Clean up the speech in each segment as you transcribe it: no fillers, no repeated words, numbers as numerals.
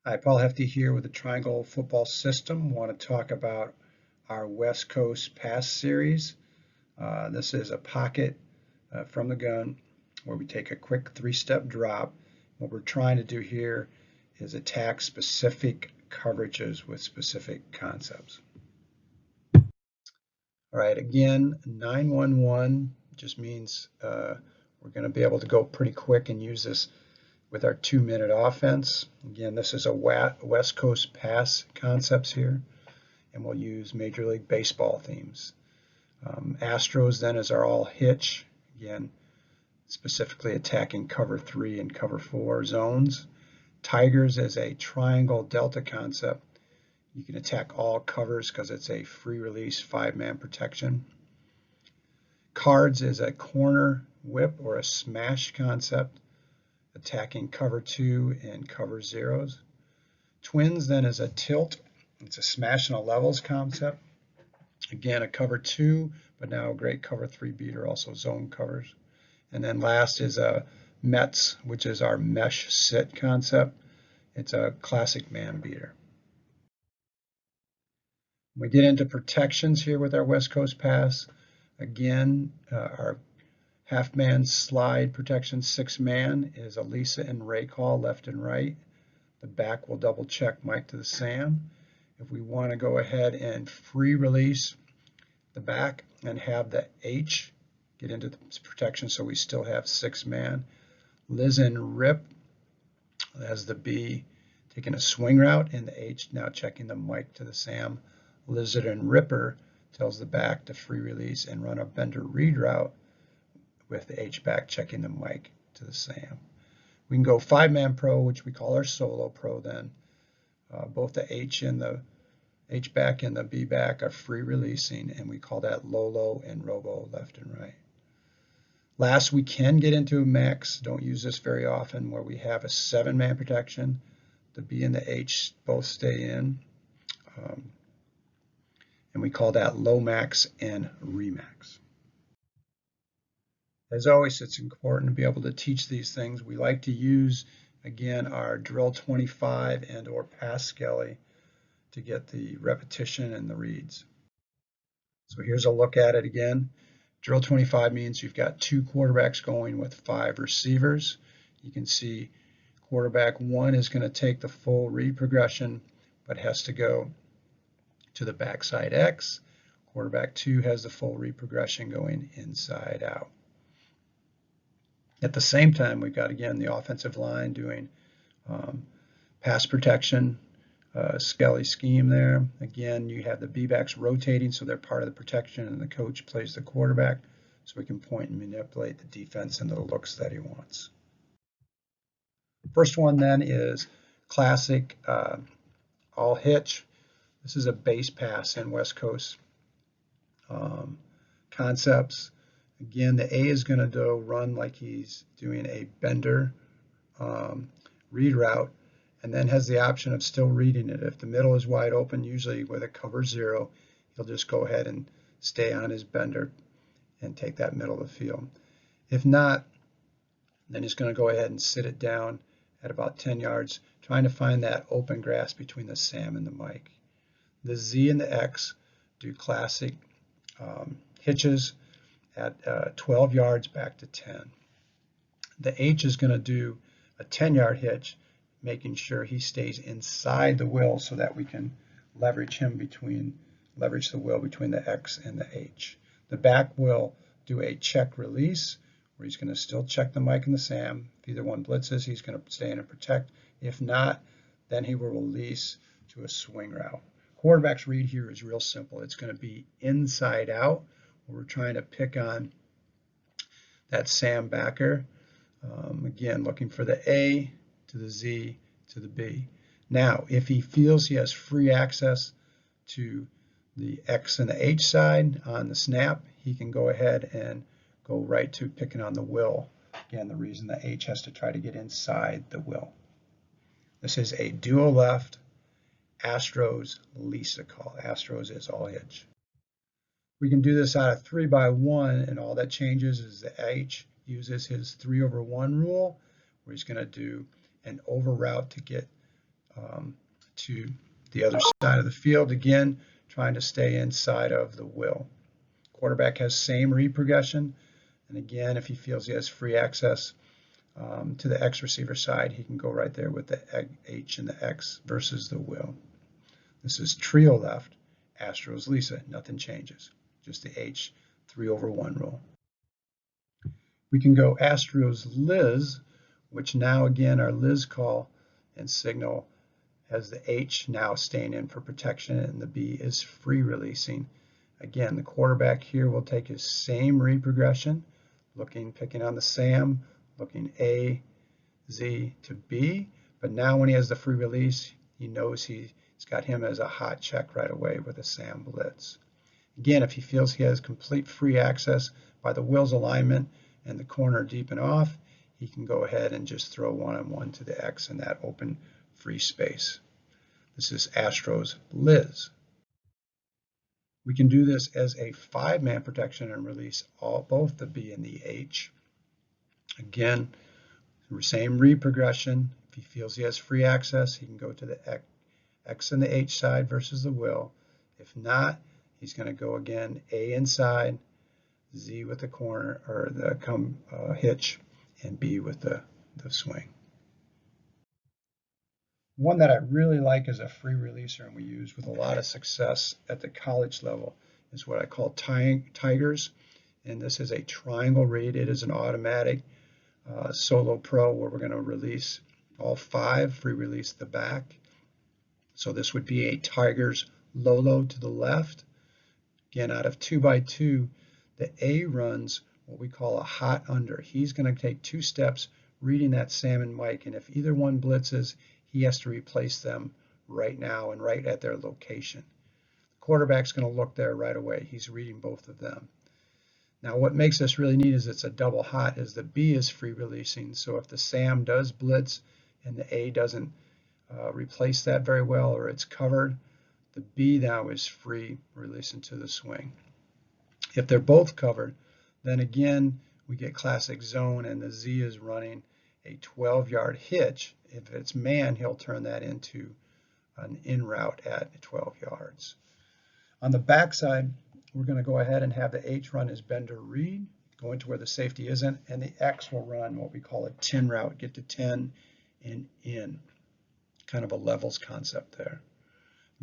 Hi, Paul Hefty here with the Triangle Football System. Want to talk about our West Coast Pass Series. This is a pocket from the gun where we take a quick three-step drop. What we're trying to do here is attack specific coverages with specific concepts. All right, again, 911 just means we're going to be able to go pretty quick and use this with our 2-minute offense. Again, this is a West Coast pass concepts here, and we'll use Major League Baseball themes. Astros then is our all hitch, again, specifically attacking cover 3 and cover 4 zones. Tigers is a triangle delta concept. You can attack all covers because it's a free release 5-man protection. Cards is a corner whip or a smash concept, attacking cover 2 and cover zeros. Twins then is a tilt. It's a smash and a levels concept. Again, a cover 2, but now a great cover 3 beater, also zone covers. And then last is a Mets, which is our mesh sit concept. It's a classic man beater. We get into protections here with our West Coast pass. Again, our half-man slide protection 6-man is Elisa and Ray call left and right. The back will double check Mike to the Sam. If we want to go ahead and free release the back and have the H get into the protection so we still have 6-man. Liz and Rip as the B taking a swing route, and the H now checking the Mike to the Sam. Lizard and Ripper tells the back to free release and run a bender read route with the H back checking the Mike to the Sam. We can go 5-man pro, which we call our solo pro then. Both the H and the H back and the B back are free releasing, and we call that Lolo and Robo left and right. Last, we can get into a max, don't use this very often, where we have a 7-man protection. The B and the H both stay in. And we call that low max and remax. As always, it's important to be able to teach these things. We like to use, again, our drill 25 and or pass skelly to get the repetition and the reads. So here's a look at it again. Drill 25 means you've got 2 quarterbacks going with 5 receivers. You can see quarterback 1 is going to take the full read progression, but has to go to the backside X. Quarterback 2 has the full read progression going inside out. At the same time, we've got, again, the offensive line doing pass protection, skelly scheme there. Again, you have the B-backs rotating, so they're part of the protection, and the coach plays the quarterback, so we can point and manipulate the defense into the looks that he wants. First one then is classic all hitch. This is a base pass in West Coast concepts. Again, the A is going to run like he's doing a bender read route, and then has the option of still reading it. If the middle is wide open, usually with a cover 0, he'll just go ahead and stay on his bender and take that middle of the field. If not, then he's going to go ahead and sit it down at about 10 yards, trying to find that open grass between the Sam and the Mike. The Z and the X do classic hitches at 12 yards back to 10. The H is going to do a 10-yard hitch, making sure he stays inside the will so that we can leverage the will between the X and the H. The back will do a check release, where he's going to still check the Mike and the Sam. If either one blitzes, he's going to stay in and protect. If not, then he will release to a swing route. Quarterback's read here is real simple. It's going to be inside out, where we're trying to pick on that Sam backer. Again, looking for the A to the Z to the B. Now, if he feels he has free access to the X and the H side on the snap, he can go ahead and go right to picking on the will. Again, the reason the H has to try to get inside the will. This is a duo left Astros Lisa call. Astros is all hitch. We can do this out of 3x1, and all that changes is the H uses his 3/1 rule, where he's going to do an over route to get to the other side of the field, again, trying to stay inside of the will. Quarterback has same read progression, and again, if he feels he has free access to the X receiver side, he can go right there with the H and the X versus the will. This is trio left, Astros Lisa, nothing changes, just the H 3/1 rule. We can go Astros Liz, which now again our Liz call and signal has the H now staying in for protection, and the B is free releasing. Again, the quarterback here will take his same read progression, picking on the Sam, looking A, Z to B, but now when he has the free release, he knows he's got him as a hot check right away with a Sam blitz. Again, if he feels he has complete free access by the Will's alignment and the corner deep and off, he can go ahead and just throw one-on-one to the X in that open free space. This is Astros Liz. We can do this as a 5-man protection and release both the B and the H. Again, same read progression. If he feels he has free access, he can go to the X and the H side versus the will. If not, he's going to go again A inside, Z with the corner or the hitch, and B with the swing. One that I really like as a free releaser and we use with a lot of success at the college level is what I call Tigers. And this is a triangle read. It is an automatic solo pro where we're going to release all 5, free release the back. So this would be a Tigers Lolo to the left. Again, out of 2x2, the A runs what we call a hot under. He's going to take 2 steps reading that Sam and Mike, and if either one blitzes, he has to replace them right now and right at their location. The quarterback's going to look there right away. He's reading both of them. Now what makes this really neat is it's a double hot, is the B is free releasing. So if the Sam does blitz and the A doesn't replace that very well, or it's covered, the B now is free releasing to the swing. If they're both covered, then again we get classic zone, and the Z is running a 12-yard hitch. If it's man, he'll turn that into an in route at 12 yards. On the backside, we're going to go ahead and have the H run his bender read, going to where the safety isn't, and the X will run what we call a 10 route, get to 10 and in. Kind of a levels concept there.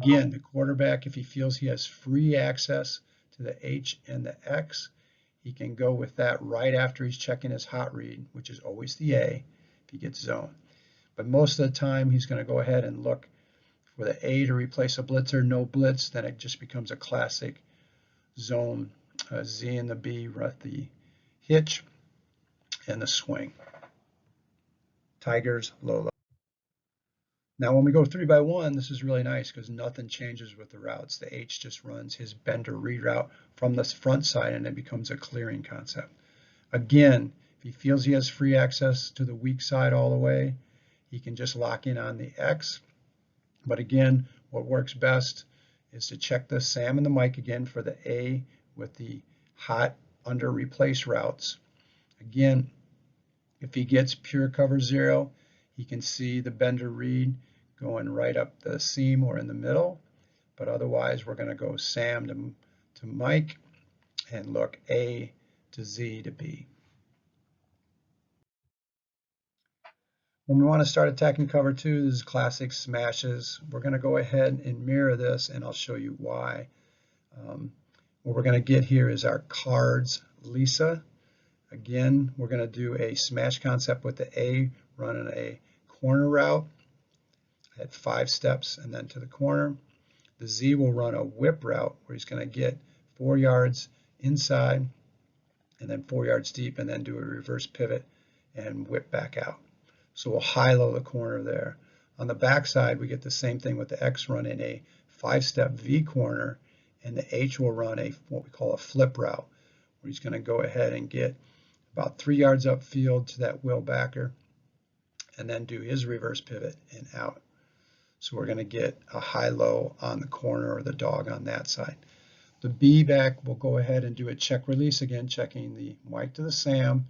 Again, the quarterback, if he feels he has free access to the H and the X, he can go with that right after he's checking his hot read, which is always the A, if he gets zone. But most of the time, he's going to go ahead and look for the A to replace a blitzer. No blitz, then it just becomes a classic zone. Z and the B run the hitch and the swing. Tigers, Lolo. Now when we go 3x1, this is really nice because nothing changes with the routes. The H just runs his bender reroute from the front side and it becomes a clearing concept. Again, if he feels he has free access to the weak side all the way, he can just lock in on the X. But again, what works best is to check the Sam and the Mike again for the A with the hot under replace routes. Again, if he gets pure cover 0, he can see the bender read going right up the seam or in the middle, but otherwise we're going to go Sam to Mike and look A to Z to B. When we want to start attacking cover 2, this is classic smashes. We're going to go ahead and mirror this, and I'll show you why. What we're going to get here is our cards Lisa. Again, we're going to do a smash concept with the A running a corner route at 5 steps and then to the corner. The Z will run a whip route where he's going to get 4 yards inside and then 4 yards deep and then do a reverse pivot and whip back out. So we'll high-low the corner there. On the backside, we get the same thing with the X run in a 5-step V corner, and the H will run what we call a flip route, where he's going to go ahead and get about 3 yards upfield to that will backer, and then do his reverse pivot and out. So we're going to get a high-low on the corner or the dog on that side. The B back will go ahead and do a check release again, checking the Mike to the Sam.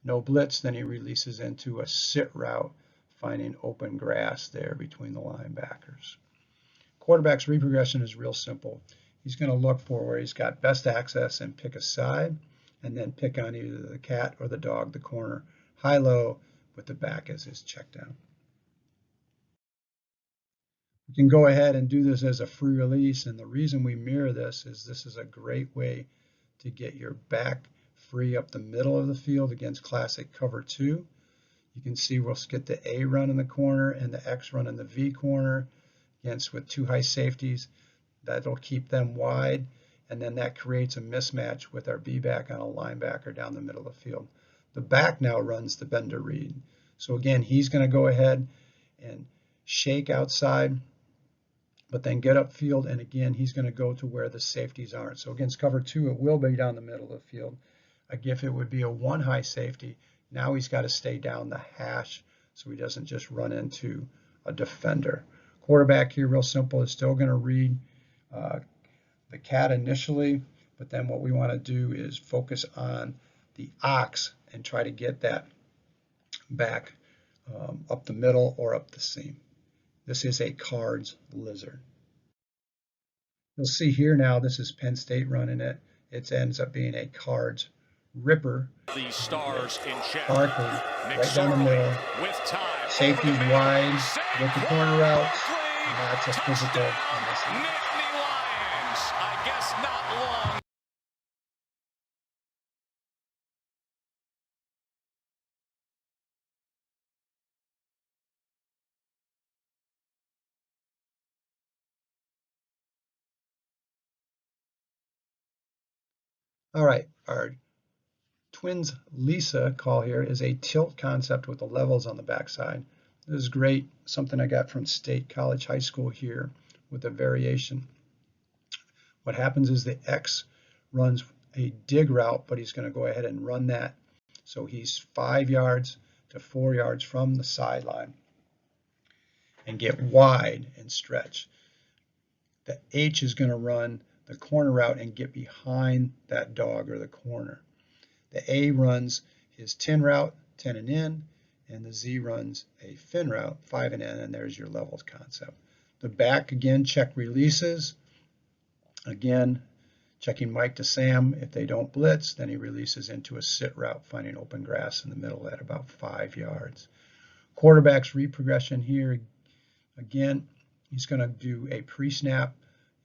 No blitz, then he releases into a sit route finding open grass there between the linebackers. Quarterback's read progression is real simple. He's going to look for where he's got best access and pick a side, and then pick on either the cat or the dog, the corner, high-low, with the back as his check down. You can go ahead and do this as a free release, and the reason we mirror this is a great way to get your back free up the middle of the field against classic cover 2. You can see we'll get the A run in the corner and the X run in the V corner against with 2 high safeties. That'll keep them wide, and then that creates a mismatch with our B back on a linebacker down the middle of the field. The back now runs the bender read. So again, he's going to go ahead and shake outside, but then get upfield, and again, he's going to go to where the safeties aren't. So against cover 2, it will be down the middle of the field. If it would be a 1 high safety, now he's got to stay down the hash so he doesn't just run into a defender. Quarterback here, real simple, is still going to read the cat initially, but then what we want to do is focus on the ox and try to get that back up the middle or up the seam. This is a cards lizard. You'll see here now, this is Penn State running it. It ends up being a cards ripper. These stars in check. Barkley, right down the middle. Safety's wide with the corner routes. And that's a physical on this one. Nittany Lions, I guess not long. All right, our twins Lisa call here is a tilt concept with the levels on the backside. This is great, something I got from State College High School here with a variation. What happens is the X runs a dig route, but he's going to go ahead and run that. So he's 5 yards to 4 yards from the sideline and get wide and stretch. The H is going to run the corner route and get behind that dog or the corner. The A runs his 10 route, 10 and in, and the Z runs a fin route, 5 and in, and there's your levels concept. The back, again, check releases. Again, checking Mike to Sam. If they don't blitz, then he releases into a sit route, finding open grass in the middle at about 5 yards. Quarterback's read progression here. Again, he's going to do a pre-snap.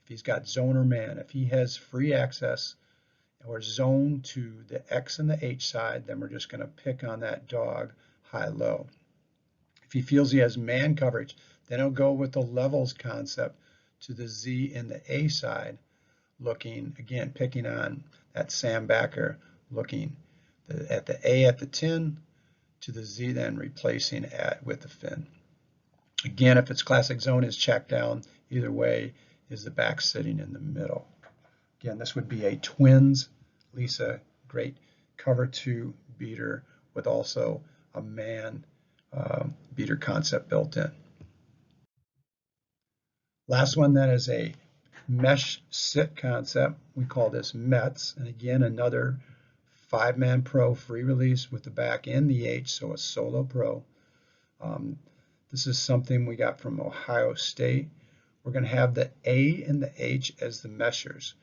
If he's got zone or man, if he has free access or zone to the X and the H side, then we're just going to pick on that dog high-low. If he feels he has man coverage, then he'll go with the levels concept to the Z and the A side, looking, again, picking on that Sam backer, looking at the A at the 10 to the Z, then replacing with the fin. Again, if it's classic zone, is check down. Either way, is the back sitting in the middle. Again, this would be a twins Lisa, great cover 2 beater with also a man beater concept built in. Last one then is a mesh sit concept. We call this Mets, and again another 5-man pro free release with the back and the H, so a solo pro. This is something we got from Ohio State. We're going to have the A and the H as the meshers.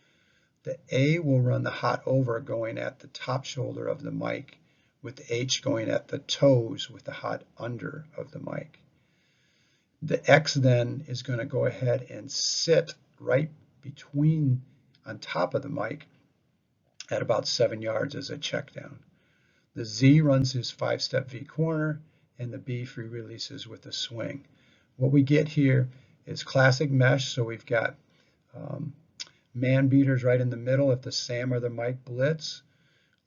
The A will run the hot over going at the top shoulder of the mic, with the H going at the toes with the hot under of the mic. The X then is going to go ahead and sit right between, on top of the mic at about 7 yards as a check down. The Z runs his 5-step V corner, and the B free releases with a swing. What we get here is classic mesh, so we've got man beaters right in the middle if the Sam or the Mike blitz,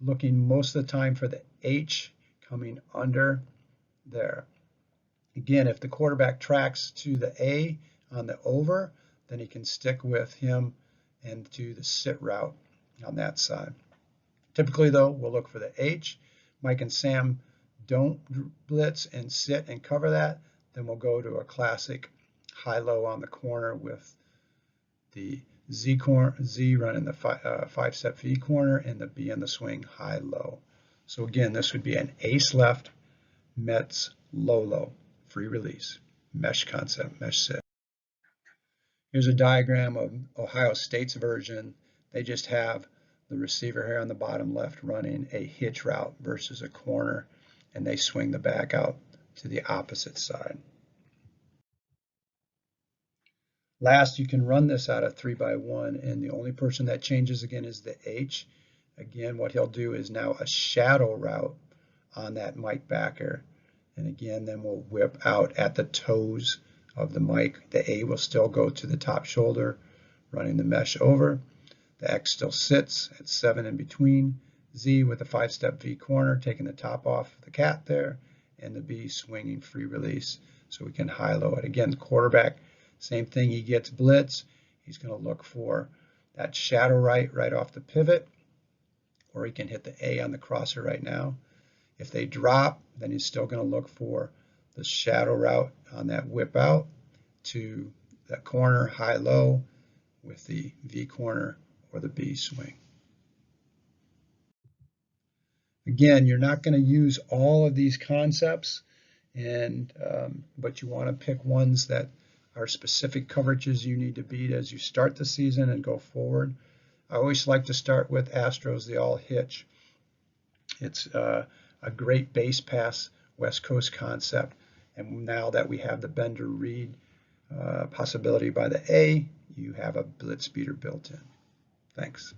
looking most of the time for the H coming under there. Again, if the quarterback tracks to the A on the over, then he can stick with him and do the sit route on that side. Typically though, we'll look for the H. Mike and Sam don't blitz and sit and cover that, then we'll go to a classic high-low on the corner with the Z running the 5-step V corner and the B in the swing high-low. So again, this would be an ace left, Mets low-low. free release, mesh concept, mesh sit. Here's a diagram of Ohio State's version. They just have the receiver here on the bottom left running a hitch route versus a corner, and they swing the back out to the opposite side. Last, you can run this out of 3x1, and the only person that changes again is the H. Again, what he'll do is now a shadow route on that Mike backer. And again, then we'll whip out at the toes of the Mike. The A will still go to the top shoulder, running the mesh over. The X still sits at 7 in between. Z with a 5-step V corner, taking the top off the cat there, and the B swinging free release so we can high-low it. Again, quarterback, same thing, he gets blitz. He's going to look for that shadow right off the pivot, or he can hit the A on the crosser right now. If they drop, then he's still going to look for the shadow route on that whip out to that corner, high-low with the V corner or the B swing. Again, you're not going to use all of these concepts, but you want to pick ones that are specific coverages you need to beat as you start the season and go forward. I always like to start with Astros, the all hitch. It's a great base pass West Coast concept, and now that we have the bender read possibility by the A, you have a blitz beater built in. Thanks.